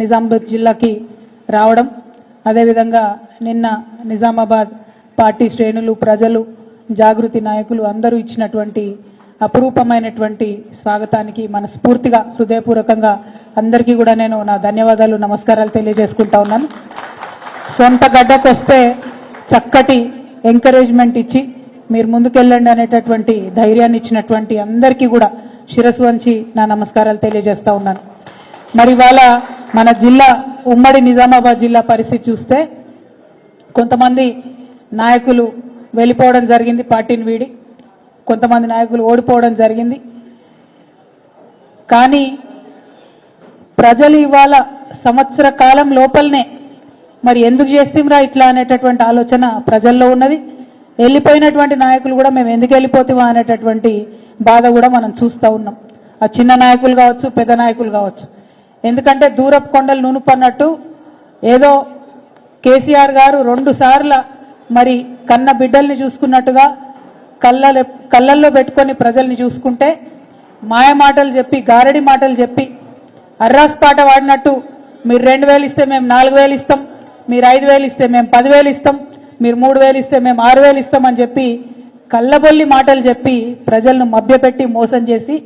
నిజామాబాద్ జిల్లాకి రావడం, అదేవిధంగా నిన్న నిజామాబాద్ పార్టీ శ్రేణులు, ప్రజలు, జాగృతి నాయకులు అందరూ ఇచ్చినటువంటి అపురూపమైనటువంటి స్వాగతానికి మనస్ఫూర్తిగా హృదయపూర్వకంగా అందరికీ కూడా నేను నా ధన్యవాదాలు, నమస్కారాలు తెలియజేసుకుంటా ఉన్నాను. సొంత గడ్డకు వస్తే చక్కటి ఎంకరేజ్మెంట్ ఇచ్చి మీరు ముందుకెళ్ళండి అనేటటువంటి ధైర్యాన్ని ఇచ్చినటువంటి అందరికీ కూడా శిరస్సు వంచి నా నమస్కారాలు తెలియజేస్తా ఉన్నాను. మరి ఇవాళ మన జిల్లా ఉమ్మడి నిజామాబాద్ జిల్లా పరిస్థితి చూస్తే కొంతమంది నాయకులు వెళ్ళిపోవడం జరిగింది, పార్టీని వీడి కొంతమంది నాయకులు ఓడిపోవడం జరిగింది. కానీ ప్రజలు ఇవాళ సంవత్సర కాలం లోపలనే మరి ఎందుకు చేస్తాంరా ఇట్లా అనేటటువంటి ఆలోచన ప్రజల్లో ఉన్నది. వెళ్ళిపోయినటువంటి నాయకులు కూడా మేము ఎందుకు వెళ్ళిపోతామా అనేటటువంటి బాధ కూడా మనం చూస్తూ ఉన్నాం. ఆ చిన్న నాయకులు కావచ్చు, పెద్ద నాయకులు కావచ్చు. ఎందుకంటే దూరపు కొండలు నునుపన్నట్టు ఏదో కేసీఆర్ గారు 2 సార్ల మరి కన్న బిడ్డల్ని చూసుకున్నట్టుగా కళ్ళల్లో పెట్టుకొని ప్రజల్ని చూసుకుంటే మాయ మాటలు చెప్పి, గారడి మాటలు చెప్పి, అర్రాస్ పాట వాడినట్టు మీరు 2000 ఇస్తే మేము 4000 ఇస్తాం, మీరు 5000 ఇస్తే మేము 10,000 ఇస్తాం, మీరు 3000 ఇస్తే మేము 6000 ఇస్తామని చెప్పి కళ్ళబొల్లి మాటలు చెప్పి ప్రజలను మభ్యపెట్టి మోసం చేసి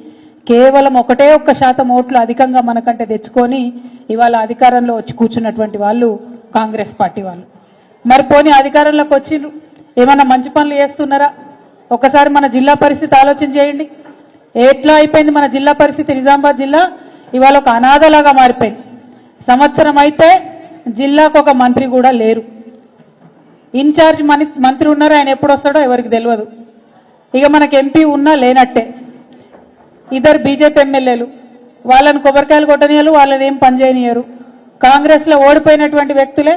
కేవలం 1% ఓట్లు అధికంగా మనకంటే తెచ్చుకొని ఇవాళ అధికారంలో వచ్చి కూర్చున్నటువంటి వాళ్ళు కాంగ్రెస్ పార్టీ వాళ్ళు. మరి పోనీ అధికారంలోకి వచ్చి ఏమైనా మంచి పనులు చేస్తున్నారా? ఒకసారి మన జిల్లా పరిస్థితి ఆలోచన చేయండి. ఎట్లా అయిపోయింది మన జిల్లా పరిస్థితి? నిజామాబాద్ జిల్లా ఇవాళ ఒక అనాథలాగా మారిపోయింది. సంవత్సరం అయితే జిల్లాకు ఒక మంత్రి కూడా లేరు. ఇన్ఛార్జ్ మంత్రి ఉన్నారు, ఆయన ఎప్పుడు వస్తాడో ఎవరికి తెలియదు. ఇక మనకి ఎంపీ ఉన్నా లేనట్టే. ఇద్దరు బీజేపీ ఎమ్మెల్యేలు, వాళ్ళని కొబ్బరికాయలు కొట్టనియరు, వాళ్ళని ఏం పనిచేయనియరు. కాంగ్రెస్లో ఓడిపోయినటువంటి వ్యక్తులే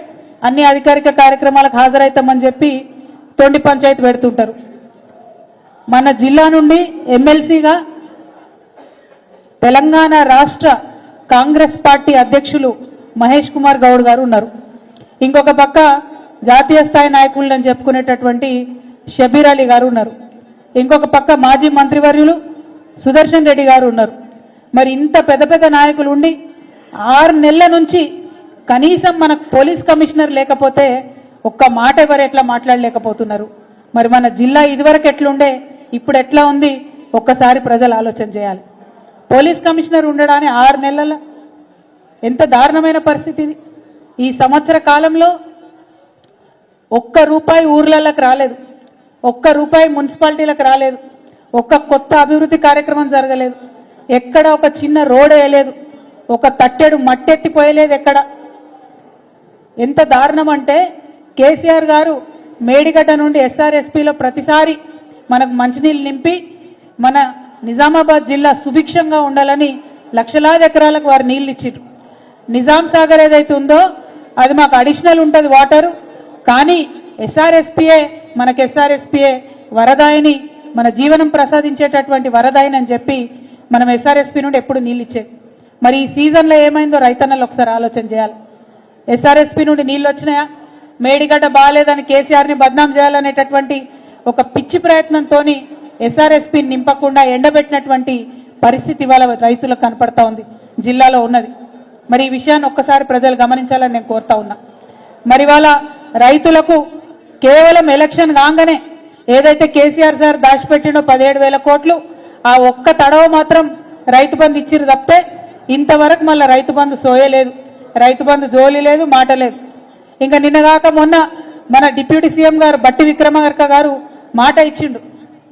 అన్ని అధికారిక కార్యక్రమాలకు హాజరవుతామని చెప్పి తొండి పంచాయతీ పెడుతుంటారు. మన జిల్లా నుండి ఎమ్మెల్సీగా తెలంగాణ రాష్ట్ర కాంగ్రెస్ పార్టీ అధ్యక్షులు మహేష్ కుమార్ గౌడ్ గారు ఉన్నారు. ఇంకొక పక్క జాతీయ స్థాయి నాయకులని చెప్పుకునేటటువంటి షబీర్ అలీ గారు ఉన్నారు. ఇంకొక పక్క మాజీ మంత్రివర్యులు సుదర్శన్ రెడ్డి గారు ఉన్నారు. మరి ఇంత పెద్ద పెద్ద నాయకులు ఉండి 6 నెలల నుంచి కనీసం మనకు పోలీస్ కమిషనర్ లేకపోతే ఒక్క మాట ఎవరు ఎట్లా మాట్లాడలేకపోతున్నారు? మరి మన జిల్లా ఇదివరకు ఎట్లుండే, ఇప్పుడు ఎట్లా ఉంది? ఒక్కసారి ప్రజలు ఆలోచన చేయాలి. పోలీస్ కమిషనర్ ఉండడాన్ని 6 నెలల ఎంత దారుణమైన పరిస్థితి ఇది. ఈ సంవత్సర కాలంలో ₹1 ఊర్లలోకి రాలేదు, ₹1 మున్సిపాలిటీలకు రాలేదు, ఒక్క కొత్త అభివృద్ధి కార్యక్రమం జరగలేదు, ఎక్కడ ఒక చిన్న రోడ్ వేయలేదు, ఒక తట్టెడు మట్టెత్తిపోయలేదు ఎక్కడ. ఎంత దారుణం అంటే కేసీఆర్ గారు మేడిగడ్డ నుండి ఎస్ఆర్ఎస్పీలో ప్రతిసారి మనకు మంచినీళ్ళు నింపి మన నిజామాబాద్ జిల్లా సుభిక్షంగా ఉండాలని లక్షలాది ఎకరాలకు వారు నీళ్ళు ఇచ్చారు. నిజాం సాగర్ ఏదైతే ఉందో అది మాకు అడిషనల్ ఉంటుంది వాటరు, కానీ ఎస్ఆర్ఎస్పీఏ వరదాయిని, మన జీవనం ప్రసాదించేటటువంటి వరదాయిని అని చెప్పి మనం ఎస్ఆర్ఎస్పీ నుండి ఎప్పుడు నీళ్ళు ఇచ్చేది. మరి ఈ సీజన్లో ఏమైందో రైతన్నలు ఒకసారి ఆలోచన చేయాలి. ఎస్ఆర్ఎస్పీ నుండి నీళ్ళు వచ్చినాయా? మేడిగడ్డ బాగాలేదని కేసీఆర్ని బద్నాం చేయాలనేటటువంటి ఒక పిచ్చి ప్రయత్నంతో ఎస్ఆర్ఎస్పీని నింపకుండా ఎండబెట్టినటువంటి పరిస్థితి ఇవాళ రైతులకు కనపడతా ఉంది, జిల్లాలో ఉన్నది. మరి ఈ విషయాన్ని ఒక్కసారి ప్రజలు గమనించాలని నేను కోరుతా ఉన్నా. మరి ఇవాళ రైతులకు కేవలం ఎలక్షన్ కాగానే ఏదైతే కేసీఆర్ సార్ దాచిపెట్టినో 17,000 కోట్లు, ఆ ఒక్క తడవ మాత్రం రైతు బంధు ఇచ్చిరు తప్పితే ఇంతవరకు మళ్ళీ రైతు బంధు సోయలేదు, రైతు బంధు జోలి లేదు, మాట లేదు. ఇంకా నిన్నగాక మొన్న మన డిప్యూటీ సీఎం గారు బట్టి విక్రమార్క గారు మాట ఇచ్చిండు.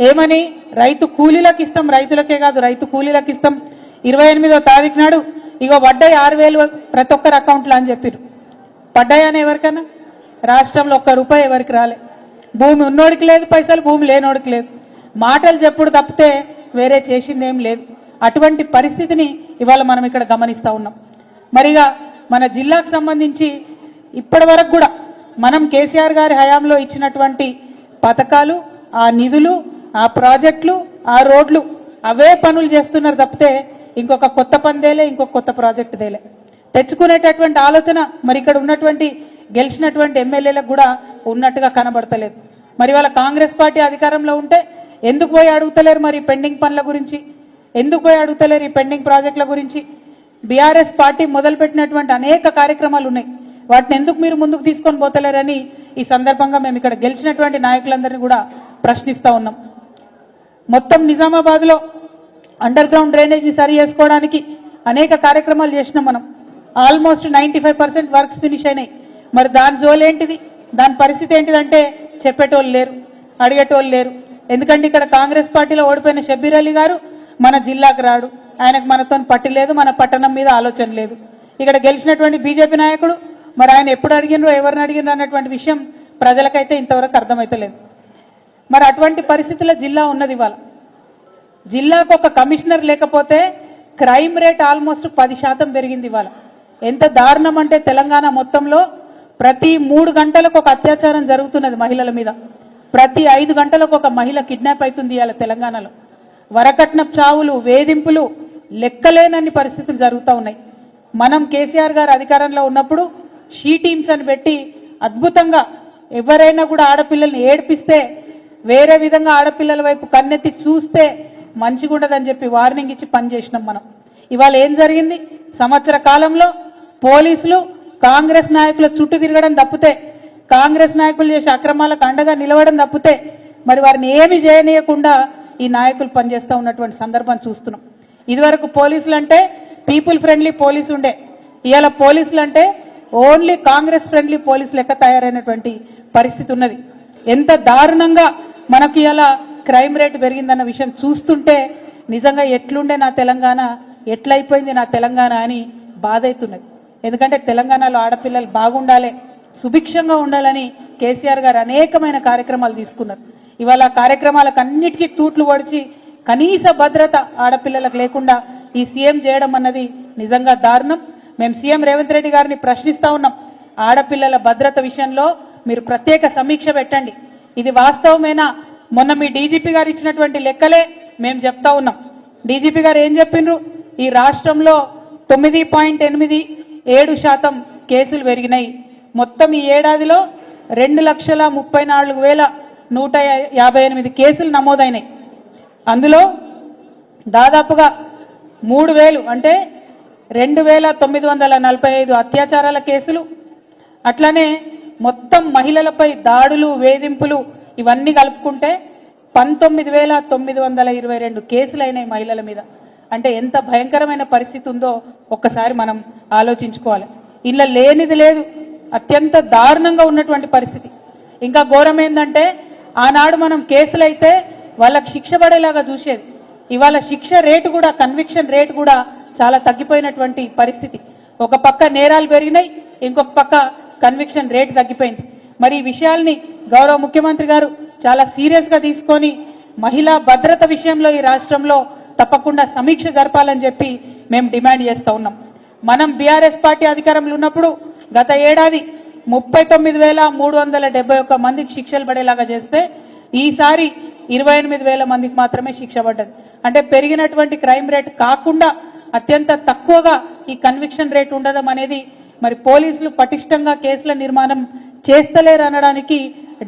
ఏమని? రైతు కూలీలకు ఇస్తాం, రైతులకే కాదు రైతు కూలీలకు ఇస్తాం, 28వ తారీఖు నాడు ఇగో పడ్డాయి 6,000 ప్రతి ఒక్కరి అకౌంట్లో అని చెప్పారు. పడ్డాయని ఎవరికైనా? రాష్ట్రంలో ₹1 ఎవరికి రాలే. భూమి ఉన్నోడికి లేదు పైసలు, భూమి లేనోడికి లేదు. మాటలు చెప్పుడు తప్పితే వేరే చేసిందేం లేదు. అటువంటి పరిస్థితిని ఇవాళ మనం ఇక్కడ గమనిస్తూ ఉన్నాం. మరిగా మన జిల్లాకు సంబంధించి ఇప్పటి వరకు కూడా మనం కేసీఆర్ గారి హయాంలో ఇచ్చినటువంటి పథకాలు, ఆ నిధులు, ఆ ప్రాజెక్టులు, ఆ రోడ్లు అవే పనులు చేస్తున్నారు తప్పితే ఇంకొక కొత్త పని దేలే, ఇంకొక కొత్త ప్రాజెక్టు దేలే. తెచ్చుకునేటటువంటి ఆలోచన మరి ఇక్కడ ఉన్నటువంటి గెలిచినటువంటి ఎమ్మెల్యేలకు కూడా ఉన్నట్టుగా కనబడతలేదు. మరి వాళ్ళ కాంగ్రెస్ పార్టీ అధికారంలో ఉంటే ఎందుకు పోయి అడుగుతలేరు మరి పెండింగ్ పనుల గురించి? ఎందుకు పోయి అడుగుతలేరు ఈ పెండింగ్ ప్రాజెక్టుల గురించి? బీఆర్ఎస్ పార్టీ మొదలుపెట్టినటువంటి అనేక కార్యక్రమాలు ఉన్నాయి. వాటిని ఎందుకు మీరు ముందుకు తీసుకొని పోతలేరని ఈ సందర్భంగా మేము ఇక్కడ గెలిచినటువంటి నాయకులందరినీ కూడా ప్రశ్నిస్తూ ఉన్నాం. మొత్తం నిజామాబాద్లో అండర్ గ్రౌండ్ డ్రైనేజ్ని సరి చేసుకోవడానికి అనేక కార్యక్రమాలు చేసినాం మనం. ఆల్మోస్ట్ 95% వర్క్స్ ఫినిష్ అయినాయి. మరి దాని జోలేంటిది, దాని పరిస్థితి ఏంటిదంటే చెప్పేటోళ్ళు లేరు, అడిగేటోళ్ళు లేరు. ఎందుకంటే ఇక్కడ కాంగ్రెస్ పార్టీలో ఓడిపోయిన షబ్బీర్ అలీ గారు మన జిల్లాకు రాడు, ఆయనకు మనతో పట్టి లేదు, మన పట్టణం మీద ఆలోచన లేదు. ఇక్కడ గెలిచినటువంటి బీజేపీ నాయకుడు మరి ఆయన ఎప్పుడు అడిగినరో ఎవరిని అడిగినరో అన్నటువంటి విషయం ప్రజలకైతే ఇంతవరకు అర్థమైతలేదు. మరి అటువంటి పరిస్థితుల్లో జిల్లా ఉన్నది. ఇవాళ జిల్లాకు ఒక కమిషనర్ లేకపోతే క్రైమ్ రేట్ ఆల్మోస్ట్ 10% పెరిగింది. ఇవాళ ఎంత దారుణం అంటే తెలంగాణ మొత్తంలో ప్రతి 3 గంటలకు ఒక అత్యాచారం జరుగుతున్నది మహిళల మీద. ప్రతి 5 గంటలకు ఒక మహిళ కిడ్నాప్ అవుతుంది ఇవాళ తెలంగాణలో. వరకట్నపు చావులు, వేధింపులు లెక్కలేనన్ని పరిస్థితులు జరుగుతూ ఉన్నాయి. మనం కేసీఆర్ గారు అధికారంలో ఉన్నప్పుడు షీ టీమ్స్ అని పెట్టి అద్భుతంగా ఎవరైనా కూడా ఆడపిల్లల్ని ఏడిపిస్తే వేరే విధంగా ఆడపిల్లల వైపు కన్నెత్తి చూస్తే మంచిగా ఉండదని చెప్పి వార్నింగ్ ఇచ్చి పనిచేసినాం మనం. ఇవాళ ఏం జరిగింది? సంవత్సర కాలంలో పోలీసులు కాంగ్రెస్ నాయకుల చుట్టూ తిరగడం తప్పితే, కాంగ్రెస్ నాయకులు చేసే అక్రమాలకు అండగా నిలవడం తప్పితే మరి వారిని ఏమి చేయనీయకుండా ఈ నాయకులు పనిచేస్తూ ఉన్నటువంటి సందర్భం చూస్తున్నాం. ఇదివరకు పోలీసులు అంటే పీపుల్ ఫ్రెండ్లీ పోలీసు ఉండే, ఇవాళ పోలీసులు అంటే ఓన్లీ కాంగ్రెస్ ఫ్రెండ్లీ పోలీసు లెక్క తయారైనటువంటి పరిస్థితి ఉన్నది. ఎంత దారుణంగా మనకి ఇలా క్రైమ్ రేట్ పెరిగిందన్న విషయం చూస్తుంటే నిజంగా ఎట్లుండే నా తెలంగాణ, ఎట్లయిపోయింది నా తెలంగాణ అని బాధ అవుతున్నది. ఎందుకంటే తెలంగాణలో ఆడపిల్లలు బాగుండాలి, సుభిక్షంగా ఉండాలని కేసీఆర్ గారు అనేకమైన కార్యక్రమాలు తీసుకున్నారు. ఇవాళ కార్యక్రమాలకు అన్నిటికీ తూట్లు పొడిచి కనీస భద్రత ఆడపిల్లలకు లేకుండా ఈ సీఎం చేయడం అన్నది నిజంగా దారుణం. మేము సీఎం రేవంత్ రెడ్డి గారిని ప్రశ్నిస్తా ఉన్నాం, ఆడపిల్లల భద్రత విషయంలో మీరు ప్రత్యేక సమీక్ష పెట్టండి. ఇది వాస్తవమేనా? మొన్న మీ డీజీపీ గారు ఇచ్చినటువంటి లెక్కలే మేము చెప్తా ఉన్నాం. డీజీపీ గారు ఏం చెప్పిండ్రు? ఈ రాష్ట్రంలో 9.87% కేసులు పెరిగినాయి. మొత్తం ఈ ఏడాదిలో 2,34,158 కేసులు నమోదైనాయి. అందులో దాదాపుగా 3,000 అంటే 2,945 అత్యాచారాల కేసులు, అట్లానే మొత్తం మహిళలపై దాడులు, వేధింపులు ఇవన్నీ కలుపుకుంటే 19,922 కేసులు అయినాయి మహిళల మీద. అంటే ఎంత భయంకరమైన పరిస్థితి ఉందో ఒక్కసారి మనం ఆలోచించుకోవాలి. ఇలా లేనిది లేదు, అత్యంత దారుణంగా ఉన్నటువంటి పరిస్థితి. ఇంకా ఘోరం ఏంటంటే ఆనాడు మనం కేసులైతే వాళ్ళకి శిక్ష పడేలాగా చూసేది. ఇవాళ శిక్ష రేటు కూడా, కన్విక్షన్ రేటు కూడా చాలా తగ్గిపోయినటువంటి పరిస్థితి. ఒక పక్క నేరాలు పెరిగినాయి, ఇంకొక పక్క కన్విక్షన్ రేటు తగ్గిపోయింది. మరి ఈ విషయాల్ని గౌరవ ముఖ్యమంత్రి గారు చాలా సీరియస్గా తీసుకొని మహిళా భద్రత విషయంలో ఈ రాష్ట్రంలో తప్పకుండా సమీక్ష జరపాలని చెప్పి మేము డిమాండ్ చేస్తూ ఉన్నాం. మనం బీఆర్ఎస్ పార్టీ అధికారంలో ఉన్నప్పుడు గత ఏడాది 39,371 మందికి శిక్షలు పడేలాగా చేస్తే ఈసారి 28,000 మందికి మాత్రమే శిక్ష పడ్డది. అంటే పెరిగినటువంటి క్రైమ్ రేట్ కాకుండా అత్యంత తక్కువగా ఈ కన్విక్షన్ రేట్ ఉండడం అనేది మరి పోలీసులు పటిష్టంగా కేసుల నిర్మాణం చేస్తలేరు అనడానికి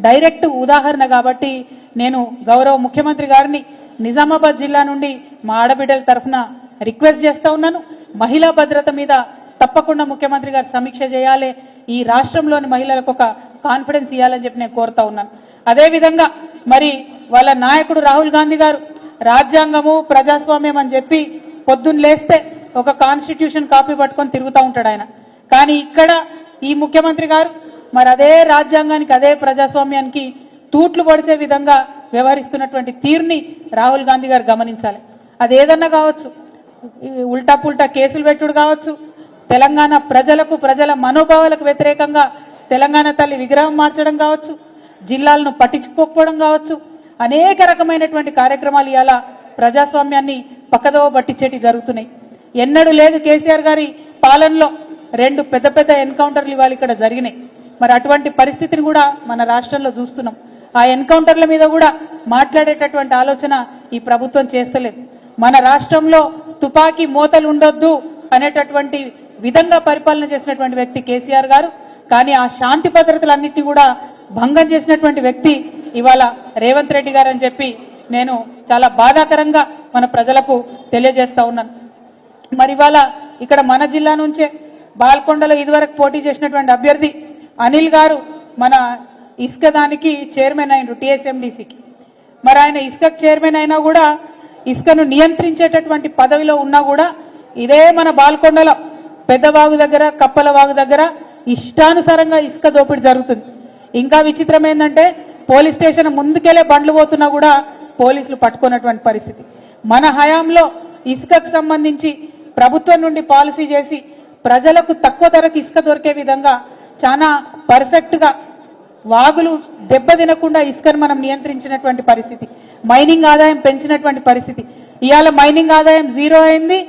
డైరెక్ట్ ఉదాహరణ. కాబట్టి నేను గౌరవ ముఖ్యమంత్రి గారిని నిజామాబాద్ జిల్లా నుండి మా ఆడబిడ్డల తరఫున రిక్వెస్ట్ చేస్తూ ఉన్నాను, మహిళా భద్రత మీద తప్పకుండా ముఖ్యమంత్రి గారు సమీక్ష చేయాలి, ఈ రాష్ట్రంలోని మహిళలకు ఒక కాన్ఫిడెన్స్ ఇవ్వాలని చెప్పి నేను కోరుతా ఉన్నాను. అదేవిధంగా మరి వాళ్ళ నాయకుడు రాహుల్ గాంధీ గారు రాజ్యాంగము ప్రజాస్వామ్యం అని చెప్పి పొద్దున్న లేస్తే ఒక కాన్స్టిట్యూషన్ కాపీ పట్టుకొని తిరుగుతూ ఉంటాడు ఆయన. కానీ ఇక్కడ ఈ ముఖ్యమంత్రి గారు మరి అదే రాజ్యాంగానికి, అదే ప్రజాస్వామ్యానికి తూట్లు పొడిచే విధంగా వ్యవహరిస్తున్నటువంటి తీరుని రాహుల్ గాంధీ గారు గమనించాలి. అది ఏదన్నా కావచ్చు, ఉల్టా పుల్టా కేసులు పెట్టుడు కావచ్చు, తెలంగాణ ప్రజలకు, ప్రజల మనోభావాలకు వ్యతిరేకంగా తెలంగాణ తల్లి విగ్రహం మార్చడం కావచ్చు, జిల్లాలను పట్టించుకోకపోవడం కావచ్చు, అనేక రకమైనటువంటి కార్యక్రమాలు ఇవాళ ప్రజాస్వామ్యాన్ని పక్కదోవ పట్టించేటి జరుగుతున్నాయి. ఎన్నడూ లేదు కేసీఆర్ గారి పాలనలో 2 పెద్ద పెద్ద ఎన్కౌంటర్లు ఇవాళ ఇక్కడ జరిగినాయి. మరి అటువంటి పరిస్థితిని కూడా మన రాష్ట్రంలో చూస్తున్నాం. ఆ ఎన్కౌంటర్ల మీద కూడా మాట్లాడేటటువంటి ఆలోచన ఈ ప్రభుత్వం చేస్తలేదు. మన రాష్ట్రంలో తుపాకీ మోతలు ఉండొద్దు అనేటటువంటి విధంగా పరిపాలన చేసినటువంటి వ్యక్తి కేసీఆర్ గారు. కానీ ఆ శాంతి భద్రతలన్నింటినీ కూడా భంగం చేసినటువంటి వ్యక్తి ఇవాళ రేవంత్ రెడ్డి గారు అని చెప్పి నేను చాలా బాధాకరంగా మన ప్రజలకు తెలియజేస్తా ఉన్నాను. మరి ఇవాళ ఇక్కడ మన జిల్లా నుంచే బాల్కొండలో ఇదివరకు పోటీ చేసినటువంటి అభ్యర్థి అనిల్ గారు మన ఇసుక దానికి చైర్మన్ అయినరు టీఎస్ఎండిసికి. మరి ఆయన ఇసుక చైర్మన్ అయినా కూడా ఇసుకను నియంత్రించేటటువంటి పదవిలో ఉన్నా కూడా ఇదే మన బాల్కొండలో పెద్దవాగు దగ్గర కప్పలవాగు దగ్గర ఇష్టానుసారంగా ఇసుక దోపిడీ జరుగుతుంది. ఇంకా విచిత్రం ఏంటంటే పోలీస్ స్టేషన్ ముందుకెళ్లే బండ్లు పోతున్నా కూడా పోలీసులు పట్టుకున్నటువంటి పరిస్థితి. మన హయాంలో ఇసుకకు సంబంధించి ప్రభుత్వం నుండి పాలసీ చేసి ప్రజలకు తక్కువ ధరకు ఇసుక దొరికే విధంగా చాలా పర్ఫెక్ట్గా వాగులు దెబ్బతినకుండా ఇసుకను మనం నియంత్రించినటువంటి పరిస్థితి, మైనింగ్ ఆదాయం పెంచినటువంటి పరిస్థితి. ఇవాళ మైనింగ్ ఆదాయం జీరో అయింది,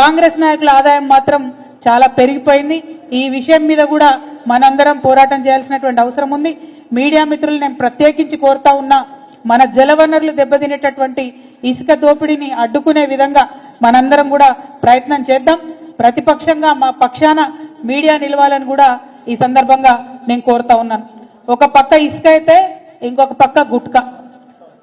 కాంగ్రెస్ నాయకుల ఆదాయం మాత్రం చాలా పెరిగిపోయింది. ఈ విషయం మీద కూడా మనందరం పోరాటం చేయాల్సినటువంటి అవసరం ఉంది. మీడియా మిత్రులు నేను ప్రత్యేకించి కోరుతా ఉన్నా, మన జలవనరులు దెబ్బతినేటటువంటి ఇసుక దోపిడీని అడ్డుకునే విధంగా మనందరం కూడా ప్రయత్నం చేద్దాం. ప్రతిపక్షంగా మా పక్షాన మీడియా నిలవాలని కూడా ఈ సందర్భంగా నేను కోరుతా ఉన్నాను. ఒక పక్క ఇసుక అయితే ఇంకొక పక్క గుట్కా,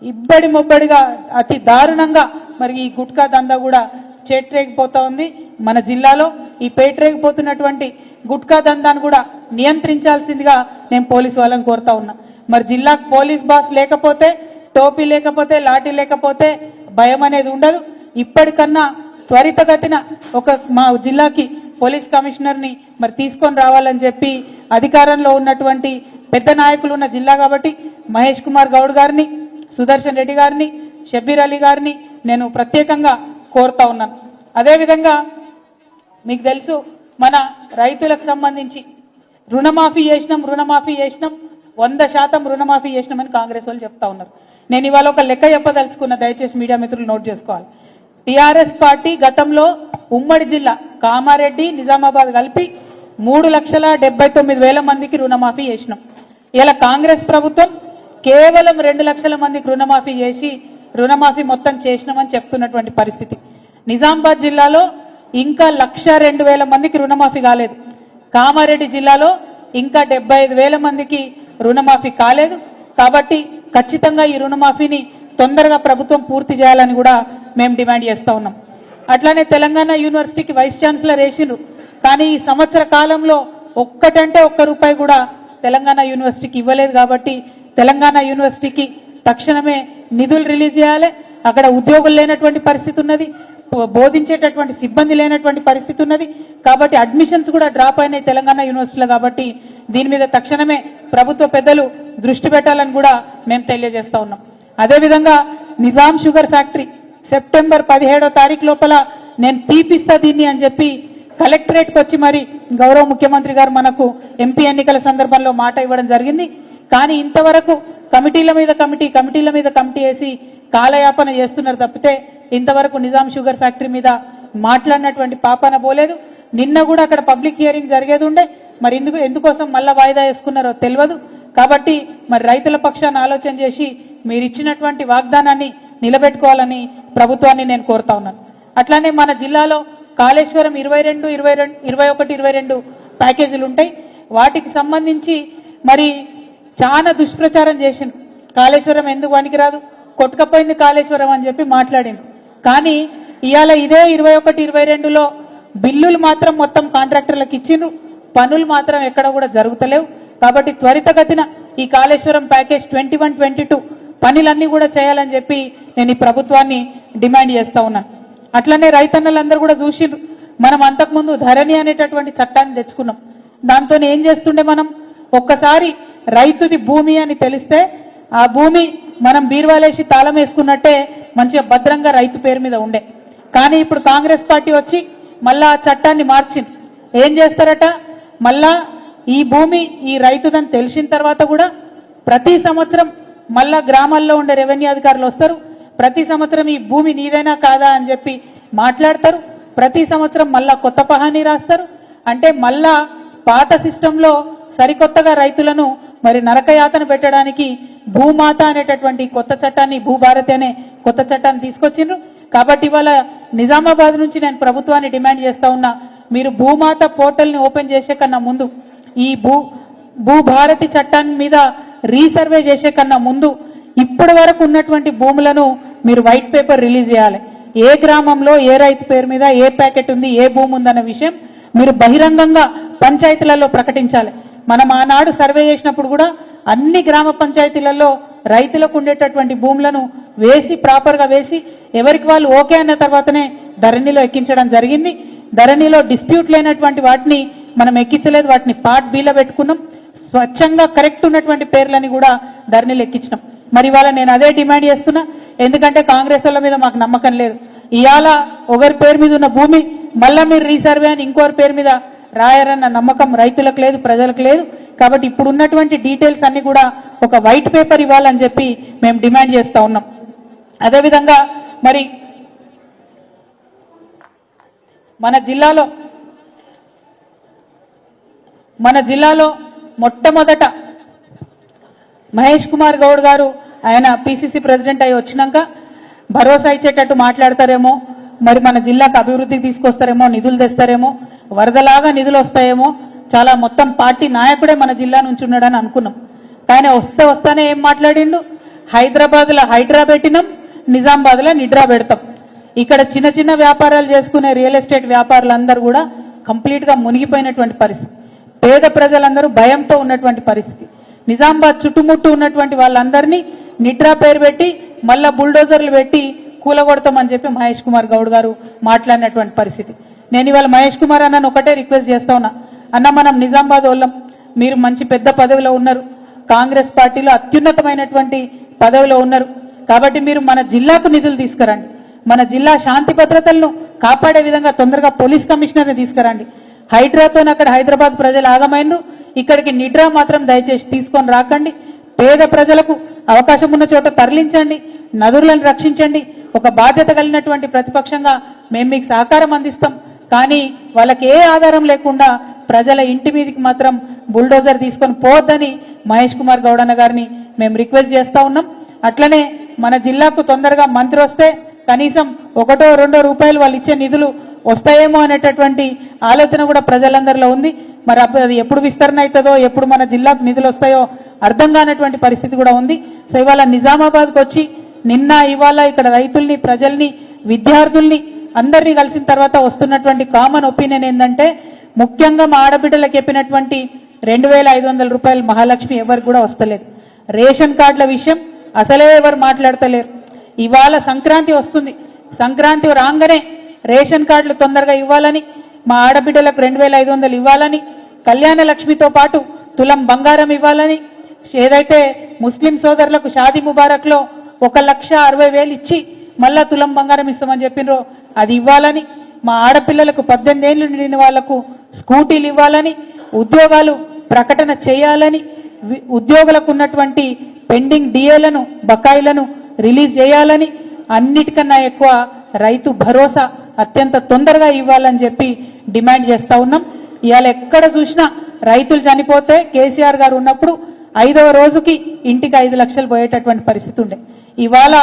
ఇబ్బడి ముబ్బడిగా అతి దారుణంగా మరి ఈ గుట్కా దందా కూడా చేట్రేగిపోతా ఉంది మన జిల్లాలో. ఈ పేట్రేగిపోతున్నటువంటి గుట్కా దందాను కూడా నియంత్రించాల్సిందిగా నేను పోలీసు వాళ్ళని కోరుతా ఉన్నా. మరి జిల్లాకు పోలీస్ బాస్ లేకపోతే, టోపీ లేకపోతే, లాఠీ లేకపోతే భయం అనేది ఉండదు. ఇప్పటికన్నా త్వరితగతిన మా జిల్లాకి పోలీస్ కమిషనర్ని మరి తీసుకొని రావాలని చెప్పి అధికారంలో ఉన్నటువంటి పెద్ద నాయకులు ఉన్న జిల్లా కాబట్టి మహేష్ కుమార్ గౌడ్ గారిని, సుదర్శన్ రెడ్డి గారిని, షబ్బీర్ అలీ గారిని నేను ప్రత్యేకంగా కోరుతా ఉన్నాను. అదేవిధంగా మీకు తెలుసు మన రైతులకు సంబంధించి రుణమాఫీ చేసినాం 100% రుణమాఫీ చేసినామని కాంగ్రెస్ వాళ్ళు చెప్తా ఉన్నారు. నేను ఇవాళ ఒక లెక్క చెప్పదలుచుకున్న, దయచేసి మీడియా మిత్రులు నోట్ చేసుకోవాలి. టీఆర్ఎస్ పార్టీ గతంలో ఉమ్మడి జిల్లా కామారెడ్డి నిజామాబాద్ కలిపి 3,79,000 మందికి రుణమాఫీ చేసినాం. ఇలా కాంగ్రెస్ ప్రభుత్వం కేవలం 2 లక్షల మందికి రుణమాఫీ చేసి రుణమాఫీ మొత్తం చేసినామని చెప్తున్నటువంటి పరిస్థితి. నిజామాబాద్ జిల్లాలో ఇంకా 1,02,000 మందికి రుణమాఫీ కాలేదు. కామారెడ్డి జిల్లాలో ఇంకా 75,000 మందికి రుణమాఫీ కాలేదు. కాబట్టి ఖచ్చితంగా ఈ రుణమాఫీని తొందరగా ప్రభుత్వం పూర్తి చేయాలని కూడా మేము డిమాండ్ చేస్తూ ఉన్నాం. అట్లానే తెలంగాణ యూనివర్సిటీకి వైస్ ఛాన్సలర్ వేసిండ్రు, కానీ ఈ సంవత్సర కాలంలో ఒక్కటంటే ఒక్క రూపాయి కూడా తెలంగాణ యూనివర్సిటీకి ఇవ్వలేదు. కాబట్టి తెలంగాణ యూనివర్సిటీకి తక్షణమే నిధులు రిలీజ్ చేయాలి. అక్కడ ఉద్యోగులు లేనటువంటి పరిస్థితి ఉన్నది, బోధించేటటువంటి సిబ్బంది లేనటువంటి పరిస్థితి ఉన్నది. కాబట్టి అడ్మిషన్స్ కూడా డ్రాప్ అయినాయి తెలంగాణ యూనివర్సిటీలో. కాబట్టి దీని మీద తక్షణమే ప్రభుత్వ పెద్దలు దృష్టి పెట్టాలని కూడా మేము తెలియజేస్తా ఉన్నాం. అదేవిధంగా నిజాం షుగర్ ఫ్యాక్టరీ సెప్టెంబర్ 17వ తారీఖు లోపల నేను తీపిస్తా దీన్ని అని చెప్పి కలెక్టరేట్కి వచ్చి మరి గౌరవ ముఖ్యమంత్రి గారు మనకు ఎంపీ ఎన్నికల సందర్భంలో మాట ఇవ్వడం జరిగింది. కానీ ఇంతవరకు కమిటీల మీద కమిటీ వేసి కాలయాపన చేస్తున్నారు తప్పితే ఇంతవరకు నిజాం షుగర్ ఫ్యాక్టరీ మీద మాట్లాడినటువంటి పాపన పోలేదు. నిన్న కూడా అక్కడ పబ్లిక్ హియరింగ్ జరిగేది ఉండే, మరి ఎందుకోసం మళ్ళా వాయిదా వేసుకున్నారో తెలియదు. కాబట్టి మరి రైతుల పక్షాన ఆలోచన చేసి మీరు ఇచ్చినటువంటి వాగ్దానాన్ని నిలబెట్టుకోవాలని ప్రభుత్వాన్ని నేను కోరుతా ఉన్నాను. అట్లానే మన జిల్లాలో కాళేశ్వరం 21-22 ప్యాకేజీలు ఉంటాయి. వాటికి సంబంధించి మరి చాలా దుష్ప్రచారం చేసింది. కాళేశ్వరం ఎందుకు పనికిరాదు, కొట్టుకపోయింది కాళేశ్వరం అని చెప్పి మాట్లాడింది. కానీ ఇవాళ ఇదే 21-22లో బిల్లులు మాత్రం మొత్తం కాంట్రాక్టర్లకు ఇచ్చిండ్రు, పనులు మాత్రం ఎక్కడ కూడా జరుగుతలేవు. కాబట్టి త్వరితగతిన ఈ కాళేశ్వరం ప్యాకేజ్ 21-22 పనులన్నీ కూడా చేయాలని చెప్పి నేను ఈ ప్రభుత్వాన్ని డిమాండ్ చేస్తా ఉన్నాను. అట్లనే రైతన్నలందరూ కూడా చూసిండ్రు, మనం అంతకుముందు ధరణి అనేటటువంటి చట్టాన్ని తెచ్చుకున్నాం. దాంతో ఏం చేస్తుండే, మనం ఒక్కసారి రైతుది భూమి అని తెలిస్తే ఆ భూమి మనం బీరువాలేసి తాళం వేసుకున్నట్టే మంచిగా భద్రంగా రైతు పేరు మీద ఉండే. కానీ ఇప్పుడు కాంగ్రెస్ పార్టీ వచ్చి మళ్ళా ఆ చట్టాన్ని మార్చింది. ఏం చేస్తారట, మళ్ళా ఈ భూమి ఈ రైతుదని తెలిసిన తర్వాత కూడా ప్రతి సంవత్సరం మళ్ళా గ్రామాల్లో ఉండే రెవెన్యూ అధికారులు వస్తారు, ప్రతి సంవత్సరం ఈ భూమి నీదైనా కాదా అని చెప్పి మాట్లాడతారు, ప్రతి సంవత్సరం మళ్ళా కొత్త పహానీ రాస్తారు. అంటే మళ్ళా పాత సిస్టంలో సరికొత్తగా రైతులను మరి నరకయాతన పెట్టడానికి భూమాత అనేటటువంటి కొత్త చట్టాన్ని, భూభారతి అనే కొత్త చట్టాన్ని తీసుకొచ్చిండ్రు. కాబట్టి ఇవాళ నిజామాబాద్ నుంచి నేను ప్రభుత్వాన్ని డిమాండ్ చేస్తా ఉన్నా, మీరు భూమాత పోర్టల్ని ఓపెన్ చేసే కన్నా ముందు ఈ భూభారతి చట్టాన్ని మీద రీసర్వే చేసే కన్నా ముందు ఇప్పటి వరకు ఉన్నటువంటి భూములను మీరు వైట్ పేపర్ రిలీజ్ చేయాలి. ఏ గ్రామంలో ఏ రైతు పేరు మీద ఏ ప్యాకెట్ ఉంది, ఏ భూమి ఉందన్న విషయం మీరు బహిరంగంగా పంచాయతీలలో ప్రకటించాలి. మనం ఆనాడు సర్వే చేసినప్పుడు కూడా అన్ని గ్రామ పంచాయతీలలో రైతులకు ఉండేటటువంటి భూములను వేసి ప్రాపర్గా వేసి ఎవరికి వాళ్ళు ఓకే అన్న తర్వాతనే ధరణిలో ఎక్కించడం జరిగింది. ధరణిలో డిస్ప్యూట్ లేనటువంటి వాటిని మనం ఎక్కించలేదు, వాటిని పార్ట్ బిలో పెట్టుకున్నాం. స్వచ్ఛంగా కరెక్ట్ ఉన్నటువంటి పేర్లని కూడా ధరణిలో ఎక్కించినాం. మరి ఇవాళ నేను అదే డిమాండ్ చేస్తున్నా, ఎందుకంటే కాంగ్రెస్ వాళ్ళ మీద మాకు నమ్మకం లేదు. ఇవాళ ఒకరి పేరు మీద ఉన్న భూమి మళ్ళా మీరు రీసర్వే అని ఇంకోరి పేరు మీద రాయారన్న నమ్మకం రైతులకు లేదు, ప్రజలకు లేదు. కాబట్టి ఇప్పుడు ఉన్నటువంటి డీటెయిల్స్ అన్ని కూడా ఒక వైట్ పేపర్ ఇవ్వాలని చెప్పి మేము డిమాండ్ చేస్తూ ఉన్నాం. అదేవిధంగా మరి మన జిల్లాలో మొట్టమొదట మహేష్ కుమార్ గౌడ్ గారు ఆయన పిసిసి ప్రెసిడెంట్ అయి వచ్చినాక భరోసా ఇచ్చేటట్టు మాట్లాడతారేమో, మరి మన జిల్లాకు అభివృద్ధికి తీసుకొస్తారేమో, నిధులు తెస్తారేమో, వరదలాగా నిధులు వస్తాయేమో, చాలా మొత్తం పార్టీ నాయకుడే మన జిల్లా నుంచి ఉన్నాడని అనుకున్నాం. కానీ వస్తానే ఏం మాట్లాడిండు, హైదరాబాద్లో హైడ్రా పెట్టినాం, నిజామాబాద్లో నిడ్రా పెడతాం. ఇక్కడ చిన్న చిన్న వ్యాపారాలు చేసుకునే రియల్ ఎస్టేట్ వ్యాపారులందరూ కూడా కంప్లీట్గా మునిగిపోయినటువంటి పరిస్థితి, పేద ప్రజలందరూ భయంతో ఉన్నటువంటి పరిస్థితి. నిజామాబాద్ చుట్టుముట్టు ఉన్నటువంటి వాళ్ళందరినీ నిడ్రా పేరు పెట్టి మళ్ళా బుల్డోజర్లు పెట్టి కూలగొడతామని చెప్పి మహేష్ కుమార్ గౌడ్ గారు మాట్లాడినటువంటి పరిస్థితి. నేను ఇవాళ మహేష్ కుమార్ అన్నను ఒకటే రిక్వెస్ట్ చేస్తా ఉన్నా, అన్న మనం నిజామాబాద్ వాళ్ళం, మీరు మంచి పెద్ద పదవిలో ఉన్నారు, కాంగ్రెస్ పార్టీలో అత్యున్నతమైనటువంటి పదవిలో ఉన్నారు, కాబట్టి మీరు మన జిల్లాకు నిధులు తీసుకురండి, మన జిల్లా శాంతి భద్రతలను కాపాడే విధంగా తొందరగా పోలీస్ కమిషనర్ని తీసుకురండి. హైడ్రాతో అక్కడ హైదరాబాద్ ప్రజలు ఆగమైనరు, ఇక్కడికి నిడ్రా మాత్రం దయచేసి తీసుకొని రాకండి. పేద ప్రజలకు అవకాశం ఉన్న చోట తరలించండి, నదులను రక్షించండి. ఒక బాధ్యత కలిగినటువంటి ప్రతిపక్షంగా మేము మీకు సహకారం అందిస్తాం. కానీ వాళ్ళకి ఏ ఆధారం లేకుండా ప్రజల ఇంటి మీదకి మాత్రం బుల్డోజర్ తీసుకొని పోవద్దని మహేష్ కుమార్ గౌడ్ అన్న గారిని మేము రిక్వెస్ట్ చేస్తూ ఉన్నాం. అట్లనే మన జిల్లాకు తొందరగా మంత్రి వస్తే కనీసం 1-2 రూపాయలు వాళ్ళు ఇచ్చే నిధులు వస్తాయేమో అనేటటువంటి ఆలోచన కూడా ప్రజలందరిలో ఉంది. మరి అది ఎప్పుడు విస్తరణ అవుతుందో, ఎప్పుడు మన జిల్లాకు నిధులు వస్తాయో అర్థం కానటువంటి పరిస్థితి కూడా ఉంది. సో ఇవాళ నిజామాబాద్కి వచ్చి నిన్న ఇవాళ ఇక్కడ రైతుల్ని, ప్రజల్ని, విద్యార్థుల్ని అందరినీ కలిసిన తర్వాత వస్తున్నటువంటి కామన్ ఒపీనియన్ ఏంటంటే, ముఖ్యంగా మా ఆడబిడ్డలకు చెప్పినటువంటి 2500 రూపాయలు మహాలక్ష్మి ఎవరికి కూడా వస్తలేదు. రేషన్ కార్డుల విషయం అసలే ఎవరు మాట్లాడతలేరు. ఇవాళ సంక్రాంతి వస్తుంది, సంక్రాంతి రాగానే రేషన్ కార్డులు తొందరగా ఇవ్వాలని, మా ఆడబిడ్డలకు 2500 ఇవ్వాలని, కళ్యాణ లక్ష్మితో పాటు తులం బంగారం ఇవ్వాలని, ఏదైతే ముస్లిం సోదరులకు షాదీ ముబారక్లో 1,60,000 ఇచ్చి మళ్ళా తులం బంగారం ఇస్తామని చెప్పినరో అది ఇవ్వాలని, మా ఆడపిల్లలకు 18 ఏళ్ళు నిండిన వాళ్లకు స్కూటీలు ఇవ్వాలని, ఉద్యోగాలు ప్రకటన చేయాలని, ఉద్యోగులకు ఉన్నటువంటి పెండింగ్ డిఏలను, బకాయిలను రిలీజ్ చేయాలని, అన్నిటికన్నా ఎక్కువ రైతు భరోసా అత్యంత తొందరగా ఇవ్వాలని చెప్పి డిమాండ్ చేస్తూ ఉన్నాం. ఇవాళ ఎక్కడ చూసినా రైతులు చనిపోతే కేసీఆర్ గారు ఉన్నప్పుడు 5వ రోజుకి ఇంటికి 5 లక్షలు పోయేటటువంటి పరిస్థితి ఉండే. ఇవాళ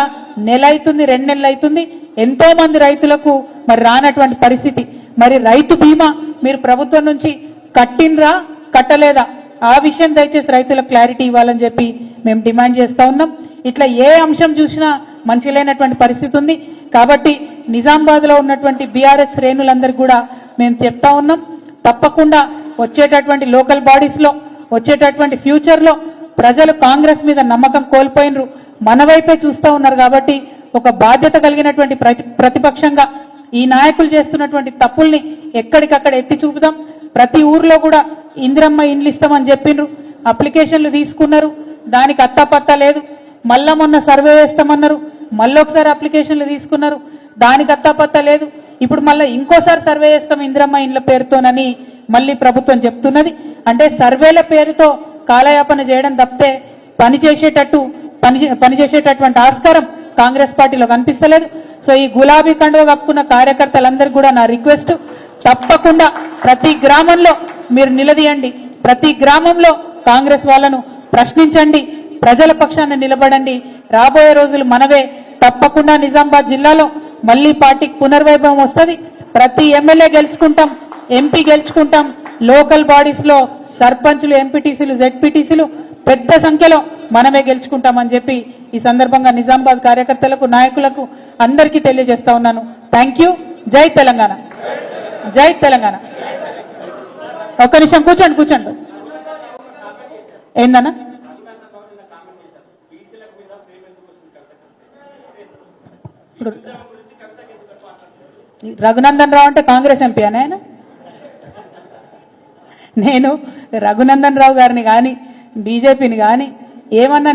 నెల అవుతుంది, 2 నెలలు అవుతుంది, ఎంతో మంది రైతులకు మరి రానటువంటి పరిస్థితి. మరి రైతు బీమా మీరు ప్రభుత్వం నుంచి కట్టినరా కట్టలేదా ఆ విషయం దయచేసి రైతులకు క్లారిటీ ఇవ్వాలని చెప్పి మేము డిమాండ్ చేస్తూ ఉన్నాం. ఇట్లా ఏ అంశం చూసినా మంచి లేనటువంటి పరిస్థితి ఉంది. కాబట్టి నిజామాబాద్లో ఉన్నటువంటి బీఆర్ఎస్ శ్రేణులందరికీ కూడా మేము చెప్తా ఉన్నాం, తప్పకుండా వచ్చేటటువంటి లోకల్ బాడీస్లో, వచ్చేటటువంటి ఫ్యూచర్లో ప్రజలు కాంగ్రెస్ మీద నమ్మకం కోల్పోయినరు, మన వైపే చూస్తూ ఉన్నారు. కాబట్టి ఒక బాధ్యత కలిగినటువంటి ప్రతిపక్షంగా ఈ నాయకులు చేస్తున్నటువంటి తప్పుల్ని ఎక్కడికక్కడ ఎత్తి చూపుదాం. ప్రతి ఊర్లో కూడా ఇందిరమ్మ ఇండ్లు ఇస్తామని చెప్పిండ్రు, అప్లికేషన్లు తీసుకున్నారు, దానికి అత్తాపత్తా లేదు. మళ్ళా మొన్న సర్వే వేస్తామన్నారు, మళ్ళొకసారి అప్లికేషన్లు తీసుకున్నారు, దానికి అత్తాపత్తా లేదు. ఇప్పుడు మళ్ళీ ఇంకోసారి సర్వే చేస్తాం ఇందిరమ్మ ఇండ్ల పేరుతోనని మళ్ళీ ప్రభుత్వం చెప్తున్నది. అంటే సర్వేల పేరుతో కాలయాపన చేయడం తప్పితే పనిచేసేటటువంటి ఆస్కారం కాంగ్రెస్ పార్టీలో కనిపిస్తలేదు. సో ఈ గులాబీ కండువ కప్పుకున్న కార్యకర్తలందరికీ కూడా నా రిక్వెస్ట్, తప్పకుండా ప్రతి గ్రామంలో మీరు నిలదీయండి, ప్రతి గ్రామంలో కాంగ్రెస్ వాళ్ళను ప్రశ్నించండి, ప్రజల పక్షాన నిలబడండి. రాబోయే రోజులు మనవే. తప్పకుండా నిజామాబాద్ జిల్లాలో మళ్ళీ పార్టీకి పునర్వైభవం వస్తుంది. ప్రతి ఎమ్మెల్యే గెలుచుకుంటాం, ఎంపీ గెలుచుకుంటాం, లోకల్ బాడీస్లో సర్పంచులు, ఎంపీటీసీలు, జెడ్పీటీసీలు పెద్ద సంఖ్యలో మనమే గెలుచుకుంటామని చెప్పి ఈ సందర్భంగా నిజామాబాద్ కార్యకర్తలకు నాయకులకు అందరికీ తెలియజేస్తా ఉన్నాను. Thank you. జై తెలంగాణ, జై తెలంగాణ. ఒక్క నిమిషం కూర్చోండి. ఏందన్నా? ఇప్పుడు రఘునందన్ రావు అంటే కాంగ్రెస్ ఎంపీ అని ఆయన? నేను రఘునందన్ రావు గారిని కానీ బీజేపీని కానీ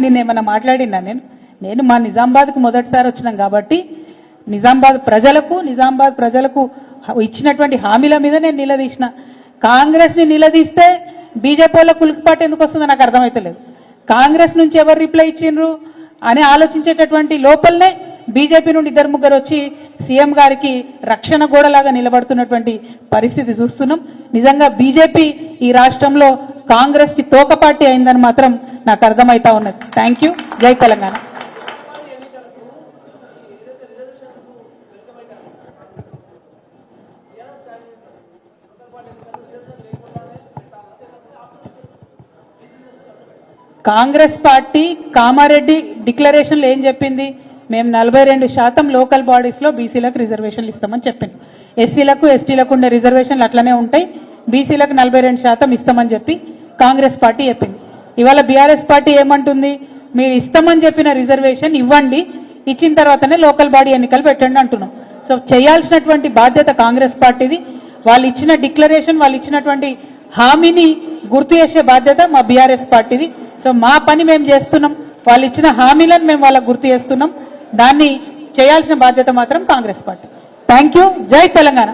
నిన్నేమన్నా మాట్లాడినా? నేను మా నిజామాబాద్కు మొదటిసారి వచ్చినాం కాబట్టి నిజామాబాద్ ప్రజలకు ఇచ్చినటువంటి హామీల మీద నేను నిలదీసిన. కాంగ్రెస్ని నిలదీస్తే బీజేపీ వాళ్ళ కులుకుపాటు ఎందుకు వస్తుందో నాకు అర్థమవుతలేదు. కాంగ్రెస్ నుంచి ఎవరు రిప్లై ఇచ్చిండ్రు అని ఆలోచించేటటువంటి లోపలనే బీజేపీ నుండి 2-3 వచ్చి సీఎం గారికి రక్షణ గోడలాగా నిలబడుతున్నటువంటి పరిస్థితి చూస్తున్నాం. నిజంగా బీజేపీ ఈ రాష్ట్రంలో కాంగ్రెస్ కి తోక పార్టీ అయిందని మాత్రం నాకు అర్థమైతా ఉన్నది. Thank you. జై తెలంగాణ. కాంగ్రెస్ పార్టీ కామారెడ్డి డిక్లరేషన్లో ఏం చెప్పింది? మేము 42% లోకల్ బాడీస్లో బీసీలకు రిజర్వేషన్లు ఇస్తామని చెప్పింది. ఎస్సీలకు ఎస్టీలకు ఉండే రిజర్వేషన్లు అట్లనే ఉంటాయి, బీసీలకు 42% ఇస్తామని చెప్పి కాంగ్రెస్ పార్టీ చెప్పింది. ఇవాళ బీఆర్ఎస్ పార్టీ ఏమంటుంది? మీరు ఇస్తామని చెప్పిన రిజర్వేషన్ ఇవ్వండి, ఇచ్చిన తర్వాతనే లోకల్ బాడీ ఎన్నికలు పెట్టండి అంటున్నాం. సో చేయాల్సినటువంటి బాధ్యత కాంగ్రెస్ పార్టీది. వాళ్ళు ఇచ్చిన డిక్లరేషన్, వాళ్ళు ఇచ్చినటువంటి హామీని గుర్తు చేసే బాధ్యత మా బీఆర్ఎస్ పార్టీది. సో మా పని మేము చేస్తున్నాం, వాళ్ళు ఇచ్చిన హామీలను మేము వాళ్ళకు గుర్తు చేస్తున్నాం. దాన్ని చేయాల్సిన బాధ్యత మాత్రం కాంగ్రెస్ పార్టీ. Thank you. జై తెలంగాణ.